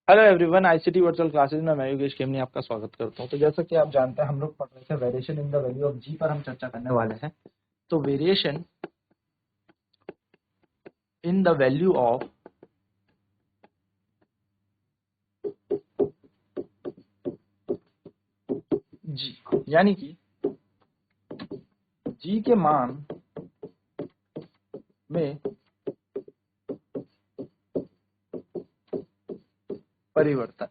Hello everyone, ICT virtual classes में मैं योगेश खेमनी आपका स्वागत करता हूं। तो जैसा कि आप जानते हैं, हम लोग पढ़ रहे थे variation in the value of G पर हम चर्चा करने वाले हैं। तो variation in the value of G, यानी कि जी के मान में परिवर्तन।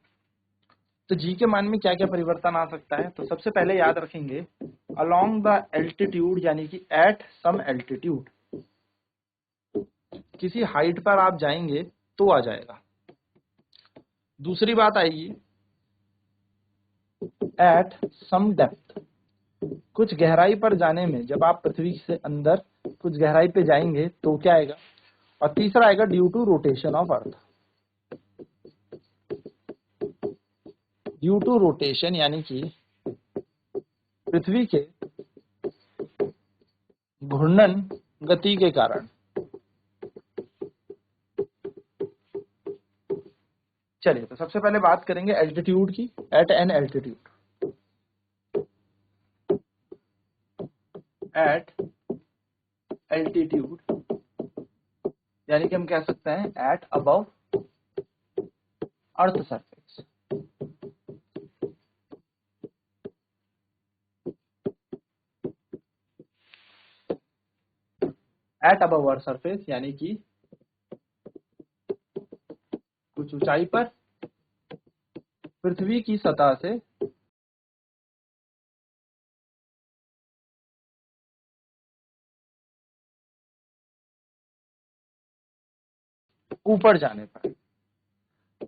तो जी के मान में क्या क्या परिवर्तन आ सकता है? तो सबसे पहले याद रखेंगे अलोंग द एल्टीट्यूड, यानी कि एट सम एल्टीट्यूड, किसी हाइट पर आप जाएंगे तो आ जाएगा। दूसरी बात आएगी एट सम डेप्थ, कुछ गहराई पर जाने में, जब आप पृथ्वी से अंदर कुछ गहराई पे जाएंगे तो क्या आएगा। और तीसरा आएगा due to rotation of earth. Due to rotation यानी कि पृथ्वी के घूर्णन गति के कारण। चलिए, तो सबसे पहले बात करेंगे एल्टीट्यूड की। At an altitude, at altitude यानी कि हम कह सकते हैं at above earth surface. At above earth surface यानी कि कुछ ऊंचाई पर पृथ्वी की सतह से ऊपर जाने पर।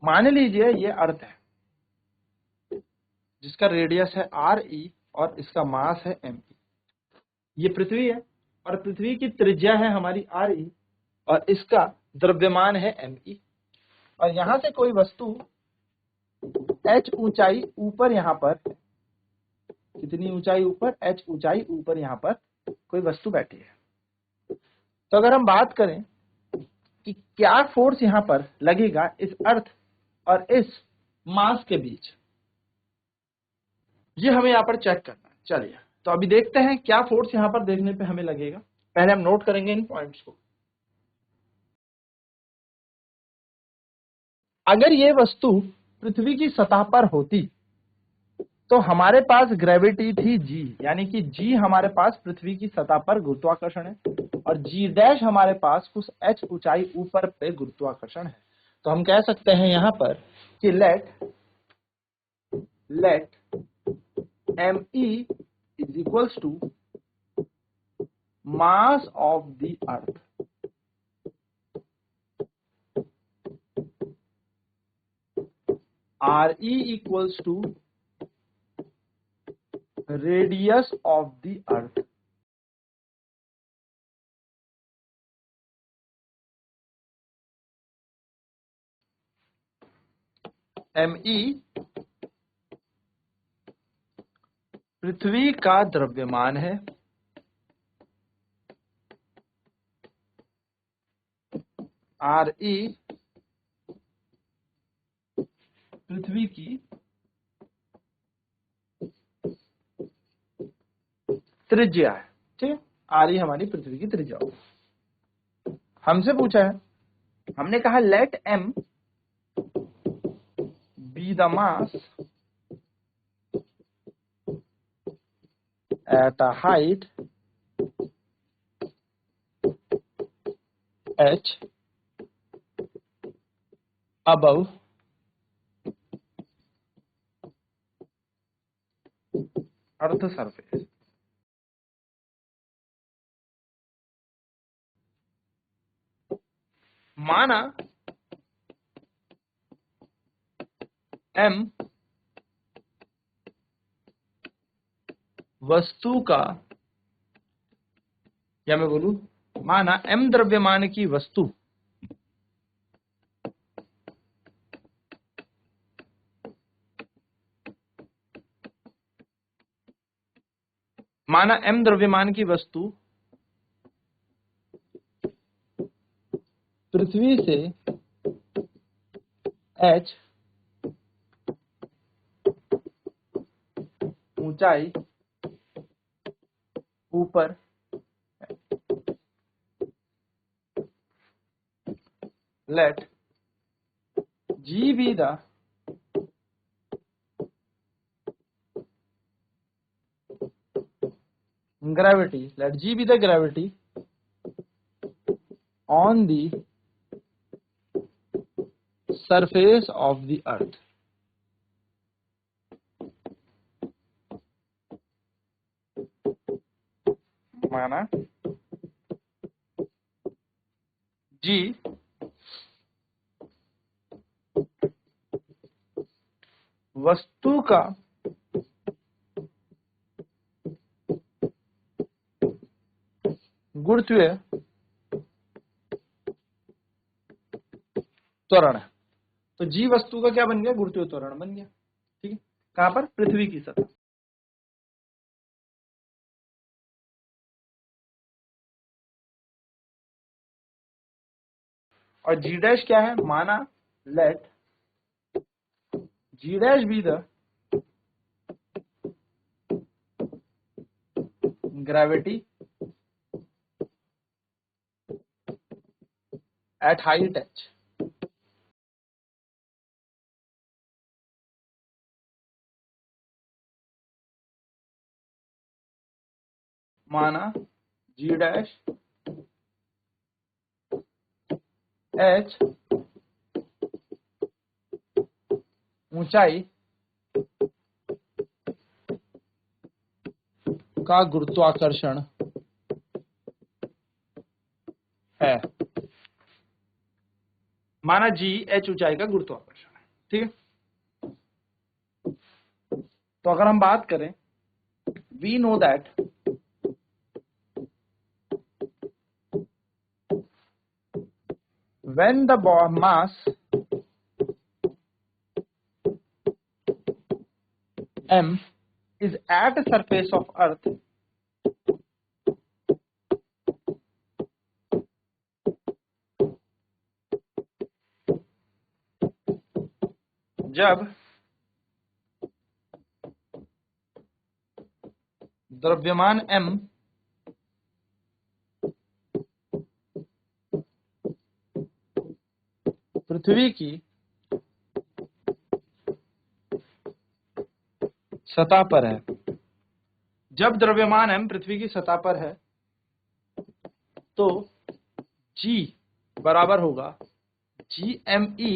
मान लीजिए ये अर्थ है जिसका रेडियस है आर ई और इसका मास है एम ई। ये पृथ्वी है और पृथ्वी की त्रिज्या है हमारी आर ई और इसका द्रव्यमान है एम ई। और यहां से कोई वस्तु एच ऊंचाई ऊपर, यहां पर कितनी ऊंचाई ऊपर, एच ऊंचाई ऊपर यहां पर कोई वस्तु बैठी है। तो अगर हम बात करें कि क्या फोर्स यहां पर लगेगा इस अर्थ और इस मास के बीच, ये हमें यहां पर चेक करना है। चलिए, तो अभी देखते हैं क्या फोर्स यहां पर देखने पे हमें लगेगा। पहले हम नोट करेंगे इन पॉइंट्स को। अगर ये वस्तु पृथ्वी की सतह पर होती तो हमारे पास ग्रेविटी थी जी, यानी कि जी हमारे पास पृथ्वी की सतह पर गुरुत्वाकर्षण है और जी डैश हमारे पास कुछ एच ऊंचाई ऊपर पे गुरुत्वाकर्षण है। तो हम कह सकते हैं यहां पर कि let m e is equals to mass of the earth r e equals to radius of the earth. M e पृथ्वी का द्रव्यमान है, आर ई पृथ्वी की त्रिज्या है। ठीक है, आर ई हमारी पृथ्वी की त्रिज्या हो। हमसे पूछा है, हमने कहा let M be the mass at a height h above earth surface. माना m वस्तु का, या मैं बोलूं माना m द्रव्यमान की वस्तु माना m द्रव्यमान की वस्तु पृथ्वी से h ऊंचाई ऊपर है। Let G be the gravity, let G be the gravity on the surface of the earth. माना G वस्तु का गुरुत्वीय त्वरण है। तो G वस्तु का क्या बन गया? गुरुत्वीय त्वरण बन गया। ठीक है, कहां पर? पृथ्वी की सतह। और G डैश क्या है? माना let G dash be the gravity at height h। माना G डैश h ऊंचाई का गुरुत्वाकर्षण है। माना G h ऊंचाई का गुरुत्वाकर्षण है। ठीक है, तो अगर हम बात करें, we know that when the mass m is at the surface of earth, जब द्रव्यमान m पृथ्वी की सतह पर है, जब द्रव्यमान m पृथ्वी की सतह पर है, तो G बराबर होगा GME,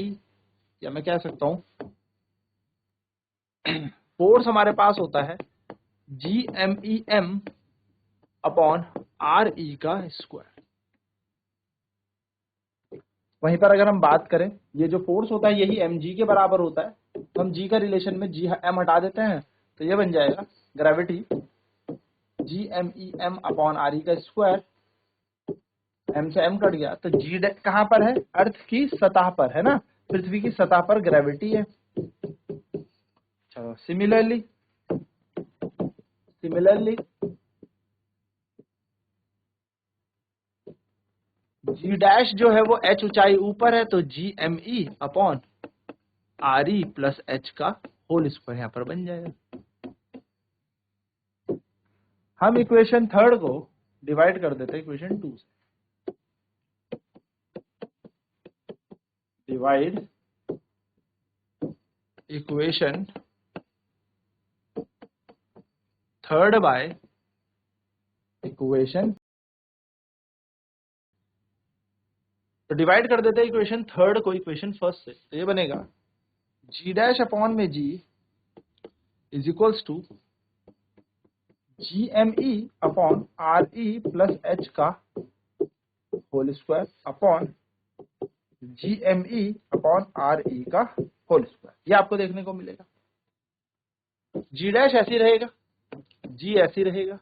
या मैं कह सकता हूं फोर्स हमारे पास होता है GMEM अपॉन RE का स्क्वायर। वहीं पर अगर हम बात करें, ये जो फोर्स होता है यही mg के बराबर होता है, तो हम g का रिलेशन में g m हटा देते हैं, तो ये बन जाएगा ग्रेविटी GMEM अपॉन RE का स्क्वायर। m से m कट गया, तो g कहां पर है? अर्थ की सतह पर है ना, पृथ्वी की सतह पर ग्रेविटी है। चलो सिमिलरली G डैश जो है वो h ऊंचाई ऊपर है, तो GME upon RE plus h का होल स्क्वायर यहां पर बन जाएगा। हम इक्वेशन थर्ड को डिवाइड कर देते हैं इक्वेशन 2 से। Divide equation third by equation, तो डिवाइड कर देते हैं इक्वेशन थर्ड को इक्वेशन फर्स्ट से, तो ये बनेगा G डैश अपॉन में G is equals to GME upon RE plus h का whole square upon GME upon RE का होल स्क्वायर। ये आपको देखने को मिलेगा। G डैश ऐसे ही रहेगा, G ऐसे ही रहेगा,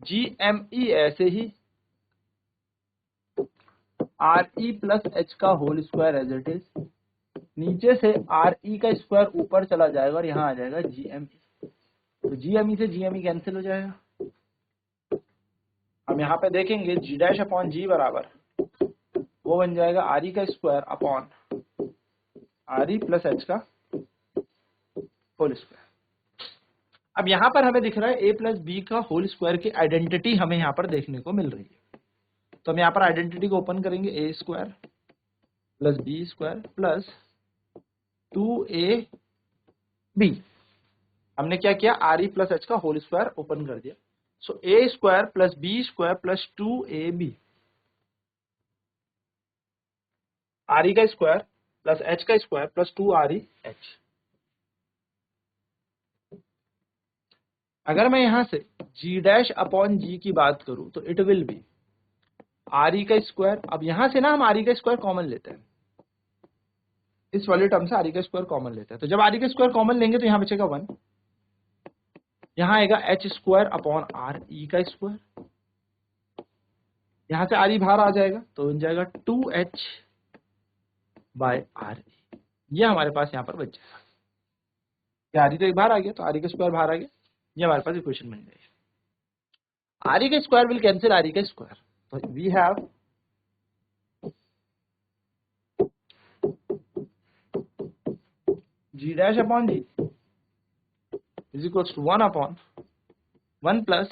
GME ऐसे ही, RE प्लस h का whole square as it is, नीचे से RE का स्क्वायर ऊपर चला जाएगा और यहाँ आ जाएगा GME, तो GME से GME कैंसिल हो जाएगा। हम यहाँ पे देखेंगे G डैश अपॉन G बराबर वो बन जाएगा RE का square upon RE plus h का होल स्क्वायर। अब यहाँ पर हमें दिख रहा है a प्लस बी का होल स्क्वायर की आइडेंटिटी हमें यहाँ पर देखने को मिल रही है। तो हम यहाँ पर आइडेंटिटी को ओपन करेंगे, a square plus b square plus 2ab। हमने क्या किया, आर ई प्लस एच का होल स्क्वायर ओपन कर दिया। So a square plus b square plus 2ab, r ई का स्क्वायर प्लस एच का स्क्वायर प्लस 2REH। अगर मैं यहां से g डैश अपॉन जी की बात करूं तो it will be R E का स्क्वायर। अब यहां से ना हम आर ई का स्क्वायर कॉमन लेते हैं, इस वाले टर्म से आर ई का स्क्वायर कॉमन लेते हैं। तो जब आर ई का स्क्वायर कॉमन लेंगे तो यहां बचेगा 1, यहां आएगा H square upon R E का स्क्वायर, यहां से आर ई बाहर आ जाएगा तो बन जाएगा 2H बाय आर ई। ये हमारे पास यहां पर बच जाएगा। आर ई तो एक बाहर आ गया तो आर ई का स्क्वायर बाहर आ गया, ये हमारे पास इक्वेशन बन गई। आर ई का स्क्वायर विल कैंसिल आर ई का स्क्वायर, तो we have g dash upon ji is equals to 1 upon 1 plus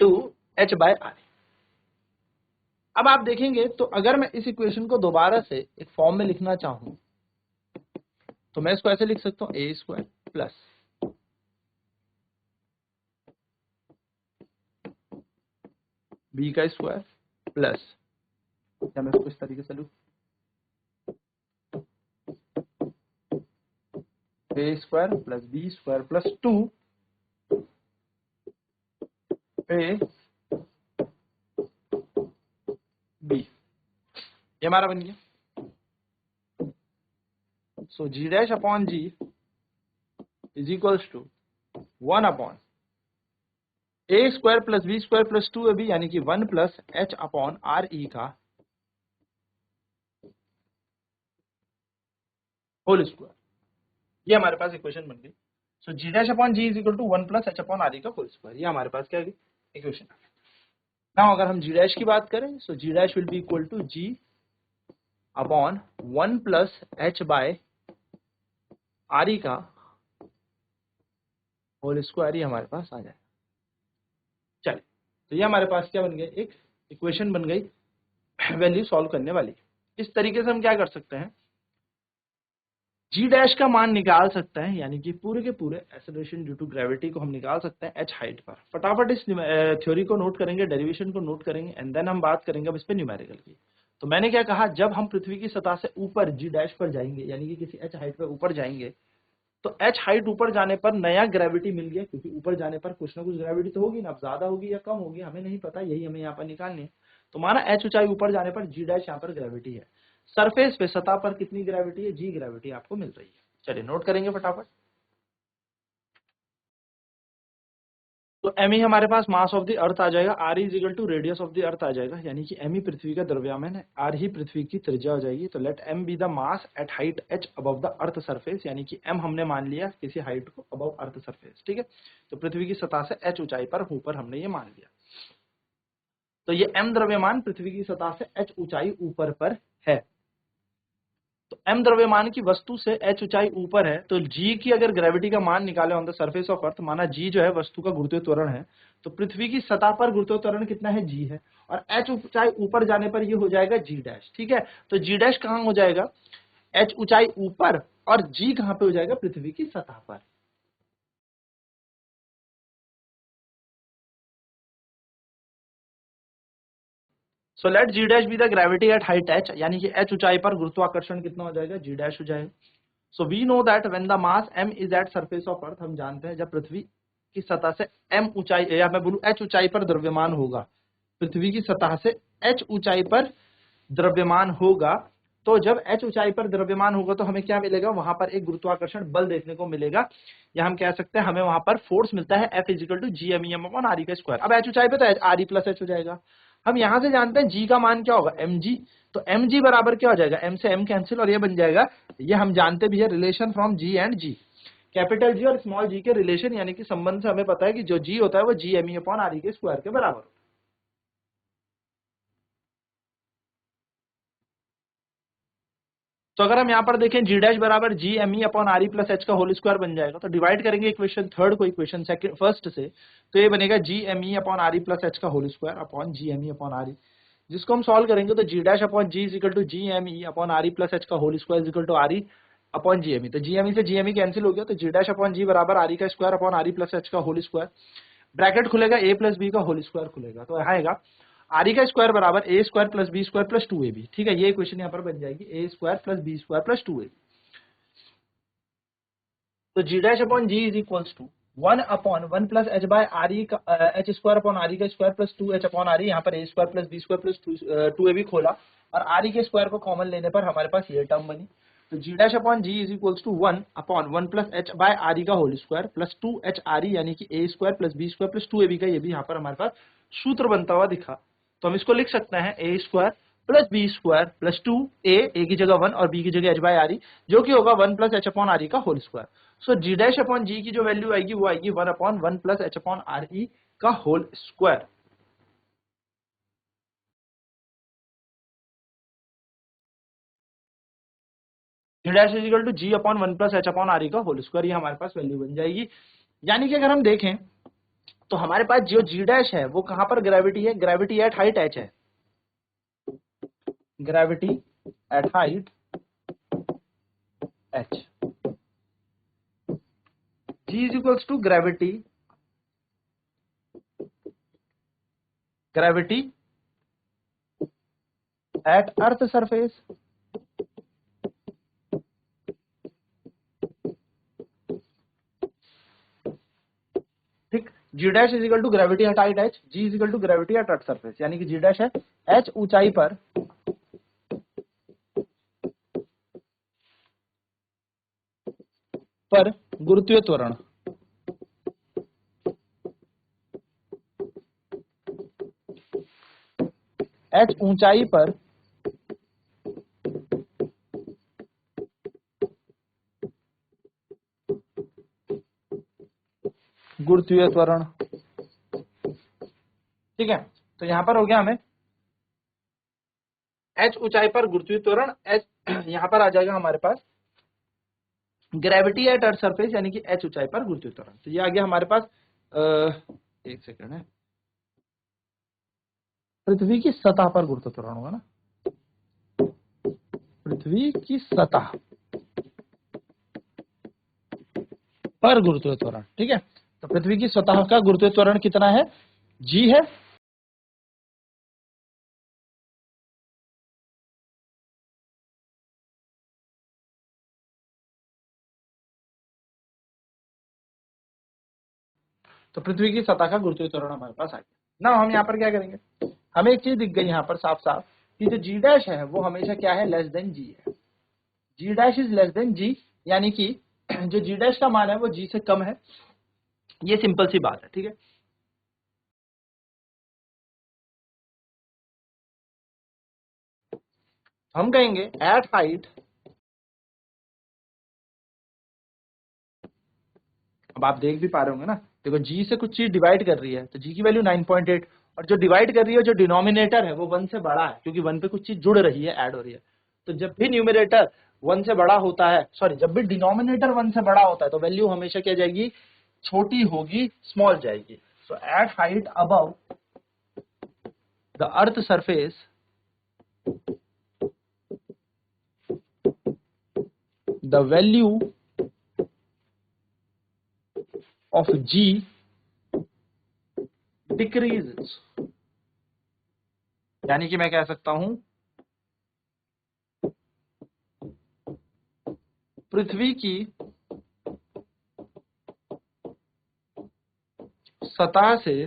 two H by R. अब आप देखेंगे तो अगर मैं इस इक्वेशन को दोबारा से एक फॉर्म में लिखना चाहूं तो मैं इसको ऐसे लिख सकता हूं, ए स्क्वायर प्लस बी का स्क्वायर प्लस, या मैं इसको इस तरीके से लिखूं, a square plus b square plus 2ab, ये हमारा बन गया। So g dash upon ji is equals to 1 upon a square plus b square plus 2ab, यानी कि 1 plus H upon R E का होल स्क्वायर। ये हमारे पास इक्वेशन बन गई। So g dash upon ji is equal to 1 plus H upon R E का whole square, ये हमारे पास क्या है, इक्वेशन। नाउ अगर हम जी डैश की बात करें, so g dash will be equal to g upon 1 plus h by r ई का होल स्क्वायर, ये हमारे पास आ जाए। चलिए, तो ये हमारे पास क्या बन गया, एक इक्वेशन बन गई वैल्यू सॉल्व करने वाली। इस तरीके से हम क्या कर सकते हैं, जी डैश का मान निकाल सकते हैं, यानी कि पूरे के पूरे एक्सेलरेशन ड्यू टू ग्रेविटी को हम निकाल सकते हैं एच हाइट पर। फटाफट इस थ्योरी को नोट करेंगे, डेरिवेशन को नोट करेंगे, एंड देन हम बात करेंगे अब इस पे न्यूमेरिकल की। तो मैंने क्या कहा, जब हम पृथ्वी की सतह से ऊपर जी डैश पर जाएंगे, यानी कि किसी एच हाइट पर ऊपर जाएंगे, तो एच हाइट ऊपर जाने पर नया ग्रेविटी मिल गया, क्योंकि ऊपर जाने पर कुछ ना कुछ ग्रेविटी तो होगी ना, अब ज्यादा होगी या कम होगी हमें नहीं पता, यही हमें यहाँ पर निकालनी है। तो माना एच ऊंचाई ऊपर जाने पर जी डैश यहाँ पर ग्रेविटी है, सरफेस पे सतह पर कितनी ग्रेविटी है, जी ग्रेविटी आपको मिल रही है। चलिए नोट करेंगे फटाफट। तो एम ही हमारे पास मास ऑफ द अर्थ आ जाएगा, r is equal to radius of the earth आ जाएगा, यानी कि एम ही पृथ्वी का द्रव्यमान है, आर ही पृथ्वी की त्रिज्या हो जाएगी। तो let M be the mass at height H above the earth surface, यानी कि एम हमने मान लिया किसी हाइट को अबव अर्थ सरफेस, ठीक है। तो पृथ्वी की सतह से एच ऊंचाई पर ऊपर हमने ये मान लिया। तो ये एम द्रव्यमान पृथ्वी की सतह से एच ऊंचाई ऊपर पर है। तो m द्रव्यमान की वस्तु से h ऊंचाई ऊपर है, तो g की अगर ग्रेविटी का मान निकाले ऑन द सरफेस ऑफ अर्थ, माना g जो है वस्तु का गुरुत्वीय त्वरण है, तो पृथ्वी की सतह पर गुरुत्वीय त्वरण कितना है, g है, और h ऊंचाई ऊपर जाने पर ये हो जाएगा g डैश, ठीक है। तो g डैश कहां हो जाएगा, h ऊंचाई ऊपर, और g कहां पे हो जाएगा, पृथ्वी की सतह पर। So let G dash be the gravity at height h, यानी कि h ऊंचाई पर गुरुत्वाकर्षण कितना हो जाएगा, g डैश हो जाएगा। So we know that when the mass m is at surface of earth, हम जानते हैं जब पृथ्वी की सतह से m ऊंचाई, या मैं बोलूं h ऊंचाई पर द्रव्यमान होगा, पृथ्वी की सतह से h ऊंचाई पर द्रव्यमान होगा, तो जब h ऊंचाई पर द्रव्यमान होगा तो हमें क्या मिलेगा, वहां पर एक गुरुत्वाकर्षण बल देखने को मिलेगा, या हम कह सकते हैं हमें वहां पर फोर्स मिलता है F is equal to G M E M upon R E का स्क्वायर। अब h ऊंचाई पे तो आर ई प्लस एच हो जाएगा। हम यहां से जानते हैं g का मान क्या होगा, mg, तो mg बराबर क्या हो जाएगा, m से m कैंसिल, और ये बन जाएगा, ये हम जानते भी है relation from g and g, capital G और स्मॉल जी के रिलेशन, यानी कि संबंध से हमें पता है कि जो g होता है वो G M E upon are E के स्क्वायर के बराबर होता है। तो अगर हम यहाँ पर देखें जी डैश बराबर g M E upon are e plus h का होल स्क्वायर बन जाएगा, तो डिवाइड करेंगे इक्वेशन थर्ड को इक्वेशन सेकंड फर्स्ट से, तो ये बनेगा g M E upon are e plus h का whole square upon G M E upon are e, जिसको हम सॉल्व करेंगे तो g dash upon ji is equal to G M E upon are e plus h का whole square is equal to R E upon G M E. तो G M E से G M E cancel हो गया, तो g dash upon जी बराबर r ई का square upon are e plus h का whole square, bracket खुलेगा a plus b का होल स्क्वायर खुलेगा, तो यहाँ आएगा आर ई का स्क्वायर बराबर a square plus b square plus two a b. ठीक है, ये इक्वेशन यहाँ पर बन जाएगी a square plus b square plus two a b. तो g dash upon ji is equals to 1 upon 1 plus h by r ई का h square upon R E का square plus 2 h upon are e, यहाँ पर a square plus b square plus two a b खोला और are E के square को common लेने पर हमारे पास ये टर्म बनी। तो g dash upon ji is equals to 1 upon 1 plus h by r ई का whole square plus 2 h r e, यानी कि a square plus b square plus two a b का, ये भी यहाँ पर हमारे पास सूत्र बनता हुआ दिखा। तो हम इसको लिख सकते हैं a square plus b square plus two a की जगह 1 और बी की जगह एच बाय आर ई, जो कि होगा 1 plus H upon R E का whole square. So g dash upon g की जो वैल्यू आएगी वो आएगी 1 upon 1 plus H upon R E का whole square. G dash is equal to g upon 1 plus H upon R E का whole square, ये हमारे पास वैल्यू बन जाएगी। यानी कि अगर हम देखें तो हमारे पास जो जी डैश है वो कहां पर ग्रेविटी है, ग्रेविटी एट हाइट एच है, gravity at height H. G is equals to gravity at earth surface. ठीक, G dash is equal to gravity at height H, G is equal to gravity at earth surface, यानी कि जी dash है H ऊंचाई पर गुरुत्वीय त्वरण, H ऊंचाई पर गुरुत्वीय त्वरण। ठीक है, तो यहां पर हो गया हमें एच ऊंचाई पर गुरुत्वीय त्वरण, एच यहां पर आ जाएगा हमारे पास ग्रेविटी एट अर्थ सरफेस, यानी कि एच ऊंचाई पर गुरुत्वीय त्वरण। तो ये आ गया हमारे पास एक सेकंड है, पृथ्वी की सतह पर गुरुत्वीय त्वरण होगा ना, पृथ्वी की सतह पर गुरुत्वीय त्वरण। ठीक है, तो पृथ्वी की सतह का गुरुत्वीय त्वरण कितना है, जी है। तो पृथ्वी की सतह का गुरुत्वीय त्वरण हमारे पास आ गया ना। हम यहाँ पर क्या करेंगे, हमें एक चीज दिख गई यहाँ पर साफ साफ कि जो जी डैश है वो हमेशा क्या है, लेस देन जी है। जी डैश इज लेस देन जी, यानी कि जो जी डैश का मान है वो जी से कम है, ये सिंपल सी बात है। ठीक है, हम कहेंगे एट हाइट, अब आप देख भी पा रहे होंगे ना, देखो जी से कुछ चीज डिवाइड कर रही है तो जी की वैल्यू 9.8, और जो डिवाइड कर रही है जो डिनोमिनेटर है वो 1 से बड़ा है, क्योंकि 1 पे कुछ चीज जुड़ रही है, ऐड हो रही है। तो जब भी न्यूमिनेटर 1 से बड़ा होता है, सॉरी जब भी डिनोमिनेटर 1 से बड़ा होता है तो वैल्यू हमेशा क्या जाएगी, छोटी होगी, स्मॉल जाएगी। So at height above the earth surface the value of g decreases, यानी कि मैं कह सकता हूं पृथ्वी की सतह से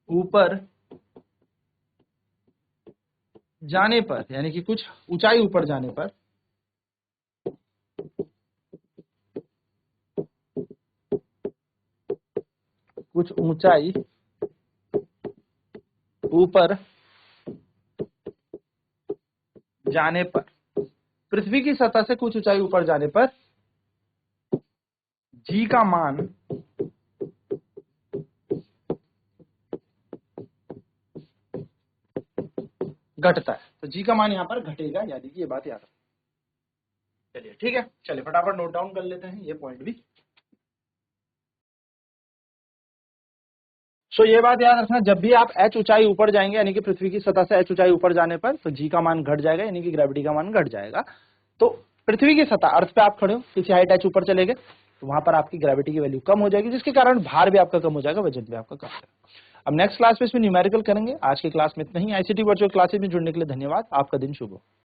ऊपर जाने पर, यानी कि कुछ ऊंचाई ऊपर जाने पर कुछ ऊंचाई ऊपर जाने पर, पृथ्वी की सतह से कुछ ऊंचाई ऊपर जाने पर जी का मान घटता है, तो जी का मान यहाँ पर घटेगा, यानी कि ये बात याद रखो। चलिए ठीक है, चलिए फटाफट नोट डाउन कर लेते हैं ये पॉइंट भी। सो ये बात याद रखना, जब भी आप h ऊंचाई ऊपर जाएंगे, यानी कि पृथ्वी की सतह से h ऊंचाई ऊपर जाने पर, तो g का मान घट जाएगा, यानी कि ग्रेविटी का मान घट जाएगा। तो पृथ्वी की सतह, अर्थ पे आप खड़े हो, किसी हाइट h ऊपर चले गए, तो वहां पर आपकी ग्रेविटी की वैल्यू कम हो जाएगी, जिसके कारण भार भी आपका कम हो जाएगा, वजन भी आपका कम हो जाएगा। अब नेक्स्ट क्लास में इसमें न्यूमेरिकल करेंगे। आज की क्लास में इतना ही। आईसीटी वर्चुअल क्लासेस में जुड़ने के लिए धन्यवाद। आपका दिन शुभ हो।